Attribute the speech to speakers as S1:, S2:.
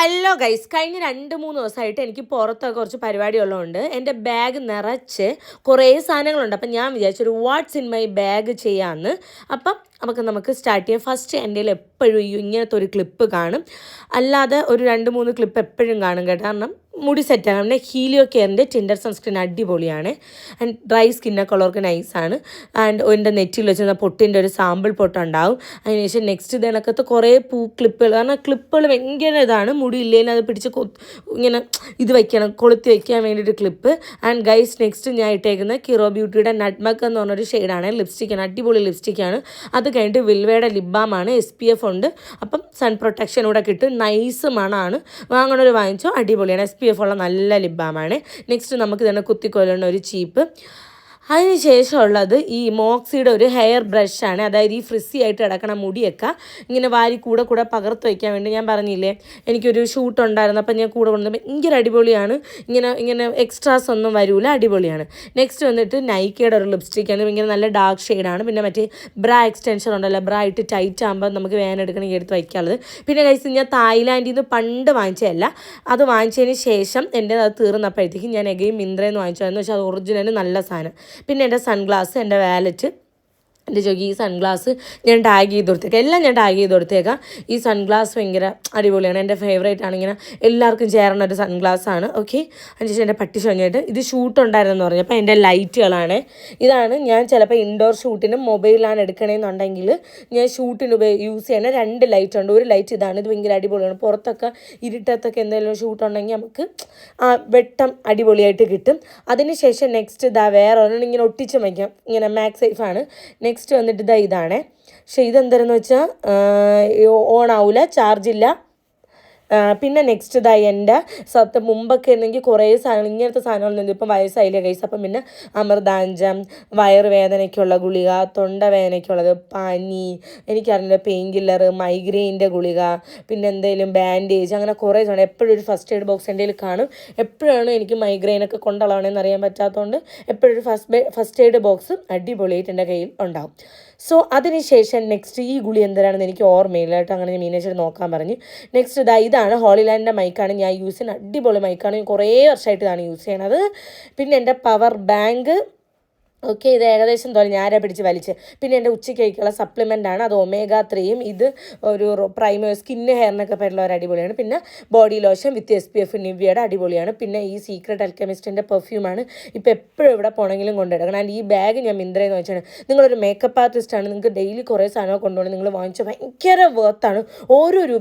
S1: Hello guys, കഴിഞ്ഞ 2-3 ദിവസമായിട്ട് എനിക്ക് പുറത്തൊക്കെ കുറച്ച് പരിപാടിയുള്ളതുകൊണ്ട് എൻ്റെ ബാഗ് നിറച്ച് കുറേ സാധനങ്ങളുണ്ട്. അപ്പം ഞാൻ വിചാരിച്ചൊരു വാട്ട്സ് ഇൻ മൈ ബാഗ് ചെയ്യാമെന്ന്. അപ്പം നമുക്ക് സ്റ്റാർട്ട് ചെയ്യാം. ഫസ്റ്റ് എൻ്റെ കയ്യിൽ എപ്പോഴും ഇങ്ങനത്തെ ഒരു ക്ലിപ്പ് കാണും, അല്ലാതെ ഒരു 2-3 ക്ലിപ്പ് എപ്പോഴും കാണും കേട്ടോ. കാരണം മുടി സെറ്റാണ്. പിന്നെ ഹീലിയോ കെയറിൻ്റെ ടിൻഡർ സൺസ്ക്രീൻ അടിപൊളിയാണ്. ആൻഡ് ഡ്രൈ സ്കിന്നൊക്കെ ഉള്ളവർക്ക് നൈസാണ്. ആൻഡ് എൻ്റെ നെറ്റിൽ വെച്ചിരുന്ന പൊട്ടിൻ്റെ ഒരു സാമ്പിൾ പൊട്ടുണ്ടാവും. അതിനുശേഷം നെക്സ്റ്റ് ഇതിനകത്ത് കുറേ ക്ലിപ്പുകൾ, കാരണം ക്ലിപ്പുകൾ ഭയങ്കര ഇതാണ്. മുടി ഇല്ലെങ്കിൽ അത് പിടിച്ച് ഇങ്ങനെ ഇത് വയ്ക്കണം, കൊളുത്തി വയ്ക്കാൻ വേണ്ടിയിട്ട് ക്ലിപ്പ്. ആൻഡ് ഗൈസ്, നെക്സ്റ്റ് ഞാൻ ഇട്ടേക്കുന്നത് കിറോ ബ്യൂട്ടിയുടെ നട്ട്മക്ക് എന്ന് പറഞ്ഞൊരു ഷെയ്ഡാണ്. ലിപ്സ്റ്റിക്കാണ്, അടിപൊളി ലിപ്സ്റ്റിക്കാണ്. അത് കഴിഞ്ഞിട്ട് വിൽവയുടെ ലിബാമാണ്, SPF ഉണ്ട്. അപ്പം സൺ പ്രൊട്ടക്ഷൻ കൂടെ കിട്ടും. നൈസ് മണമാണ്. വാങ്ങണൊരു വാങ്ങിച്ചോ, അടിപൊളിയാണ്. SPF ഉള്ള നല്ല ലിബാമാണ്. നെക്സ്റ്റ് നമുക്ക് തന്നെ കുത്തിക്കൊല്ലുന്ന ഒരു ചീപ്പ്. അതിന് ശേഷമുള്ളത് ഈ മോക്സിയുടെ ഒരു ഹെയർ ബ്രഷാണ്. അതായത് ഈ ഫ്രിസി ആയിട്ട് കിടക്കണ മുടിയൊക്കെ ഇങ്ങനെ വാരി കൂടെ പകർത്ത് വയ്ക്കാൻ വേണ്ടി. ഞാൻ പറഞ്ഞില്ലേ എനിക്കൊരു ഷൂട്ട് ഉണ്ടായിരുന്നു, അപ്പം ഞാൻ കൂടെ കൊണ്ടുവന്നത് ഭയങ്കര അടിപൊളിയാണ്. ഇങ്ങനെ എക്സ്ട്രാസ് ഒന്നും വരില്ല, അടിപൊളിയാണ്. നെക്സ്റ്റ് വന്നിട്ട് നൈക്കയുടെ ഒരു ലിപ്സ്റ്റിക്കാണ്. ഭയങ്കര നല്ല ഡാർക്ക് ഷെയ്ഡാണ്. പിന്നെ മറ്റേ ബ്രാ എക്സ്റ്റൻഷൻ ഉണ്ടല്ലോ, ബ്രാ ഇട്ട് ടൈറ്റ് ആകുമ്പോൾ നമുക്ക് വേനെടുക്കണമെങ്കിൽ എടുത്ത് വയ്ക്കാനുള്ളത്. പിന്നെ കഴിച്ച് ഞാൻ തായ്ലാൻഡിൽ നിന്ന് പണ്ട് വാങ്ങിച്ചതല്ല, അത് വാങ്ങിച്ചതിന് ശേഷം എൻ്റെ അത് തീർന്നപ്പോഴത്തേക്കും ഞാൻ എഗെയിൻ മിന്ത്രയിൽ നിന്ന് വാങ്ങിച്ചതെന്ന് വെച്ചാൽ അത് ഒറിജിനൽ നല്ല സാധനം. പിന്നെ എൻ്റെ സൺഗ്ലാസ്, എൻ്റെ വാലറ്റ്, എൻ്റെ ജോഗി, ഈ സൺഗ്ലാസ് ഞാൻ ടാഗ് ചെയ്ത് കൊടുത്തേക്കാം. എല്ലാം ഞാൻ ടാഗ് ചെയ്ത് കൊടുത്തേക്കാം. ഈ സൺഗ്ലാസ് ഭയങ്കര അടിപൊളിയാണ്, എൻ്റെ ഫേവറേറ്റ് ആണ്. ഇങ്ങനെ എല്ലാവർക്കും ചേർന്ന ഒരു സൺഗ്ലാസ് ആണ്. ഓക്കെ, അതിനുശേഷം എൻ്റെ പട്ടി ശരിയായിട്ട് ഇത് ഷൂട്ട് ഉണ്ടായിരുന്നെന്ന് പറഞ്ഞപ്പോൾ എൻ്റെ ലൈറ്റുകളാണ്. ഇതാണ് ഞാൻ ചിലപ്പോൾ ഇൻഡോർ ഷൂട്ടിനും മൊബൈലാണ് എടുക്കണമെന്നുണ്ടെങ്കിൽ ഞാൻ ഷൂട്ടിന് യൂസ് ചെയ്യുന്ന 2 ലൈറ്റ് ഉണ്ട്. ഒരു ലൈറ്റ് ഇതാണ്, ഇത് ഭയങ്കര അടിപൊളിയാണ്. പുറത്തൊക്കെ ഇരുട്ടത്തൊക്കെ എന്തെങ്കിലും ഷൂട്ട് ഉണ്ടെങ്കിൽ നമുക്ക് വെട്ടം അടിപൊളിയായിട്ട് കിട്ടും. അതിനുശേഷം നെക്സ്റ്റ് ഇതാ വേറെ ഒരെണ്ണം ഇങ്ങനെ ഒട്ടിച്ച് വയ്ക്കാം, ഇങ്ങനെ മാക്സ് സേഫാണ്. നെക്സ്റ്റ് വന്നിട്ട് ഇതാണ്. പക്ഷേ ഇതെന്താണെന്ന് വെച്ചാൽ ഓൺ ആവില്ല, ചാർജില്ല. പിന്നെ നെക്സ്റ്റ് എൻ്റെ മുമ്പൊക്കെ ഉണ്ടെങ്കിൽ കുറേ സാധനങ്ങൾ, ഇങ്ങനത്തെ സാധനങ്ങളൊന്നും ഇപ്പം വയസ്സായില്ലേ കൈസ്. അപ്പം പിന്നെ അമൃതാഞ്ചം, വയറുവേദനയ്ക്കുള്ള ഗുളിക, തൊണ്ടവേദനയ്ക്കുള്ളത്, പനി, എനിക്കറിയില്ല പെയിൻ കില്ലർ, മൈഗ്രെയിൻ്റെ ഗുളിക, പിന്നെ എന്തെങ്കിലും ബാൻഡേജ്, അങ്ങനെ കുറേ സാധനം. എപ്പോഴും ഒരു ഫസ്റ്റ് എയ്ഡ് ബോക്സ് എൻ്റെ കയ്യിൽ കാണും. എപ്പോഴാണ് എനിക്ക് മൈഗ്രെയിനൊക്കെ കൊണ്ടുള്ളതാണെന്ന് അറിയാൻ പറ്റാത്തതുകൊണ്ട് എപ്പോഴും ഒരു ഫസ്റ്റ് എയ്ഡ് ബോക്സ് അടിപൊളിയായിട്ട് എൻ്റെ കയ്യിൽ ഉണ്ടാവും. സോ അതിനുശേഷം നെക്സ്റ്റ് ഈ ഗുളി എന്തിനാണെന്ന് എനിക്ക് ഓർമ്മയില്ല കേട്ടോ. അങ്ങനെ ഞാൻ മീനേശ്വരി നോക്കാൻ പറഞ്ഞു. നെക്സ്റ്റ് ഇതാണ് ഹോളിലാൻഡിൻ്റെ മൈക്കാണ് ഞാൻ യൂസ് ചെയ്യുന്നത്. അടിപൊളി മൈക്കാണ്, കുറേ വർഷമായിട്ട് ഇതാണ് യൂസ് ചെയ്യണത്. പിന്നെ എൻ്റെ പവർ ബാങ്ക്. ഓക്കെ, ഇത് ഏകദേശം തോന്നി ഞാനാ പിടിച്ച് വലിച്ച്. പിന്നെ എൻ്റെ ഉച്ചയ്ക്കുള്ള സപ്ലിമെൻ്റാണ്, അത് omega-3. ഇത് ഒരു പ്രൈമർ, സ്കിന്ന് ഹെയറിനൊക്കെ പറ്റുള്ള ഒരു അടിപൊളിയാണ്. പിന്നെ ബോഡി ലോഷൻ വിത്ത് SPF നിവ്യയുടെ അടിപൊളിയാണ്. പിന്നെ ഈ സീക്രട്ട് അൽക്കെമിസ്റ്റിൻ്റെ പെർഫ്യൂമാണ്. ഇപ്പോൾ എപ്പോഴും എവിടെ പോകണമെങ്കിലും കൊണ്ടുവരണം. ആൻഡ് ഈ ബാഗ് ഞാൻ മിന്ത്രയിൽ നിന്ന് വെച്ചാണ്. നിങ്ങളൊരു മേക്കപ്പ് ആർട്ടിസ്റ്റാണ്, നിങ്ങൾക്ക് ഡെയിലി കുറേ സാധനങ്ങൾ കൊണ്ടുപോകണം, നിങ്ങൾ വാങ്ങിച്ചാൽ ഭയങ്കര വർത്താണ്. ഓരോ